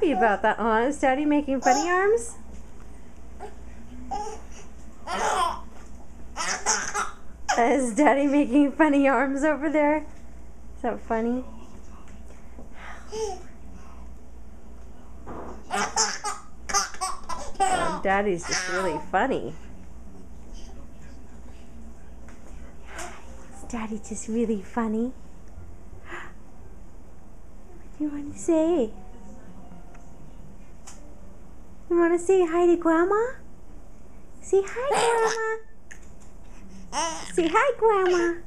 happy about that, huh? Is Daddy making funny arms? Is Daddy making funny arms over there? Is that funny? Daddy's just really funny. Is Daddy just really funny? What do you want to say? You want to say hi to Grandma? Say hi, Grandma. Say hi, Grandma.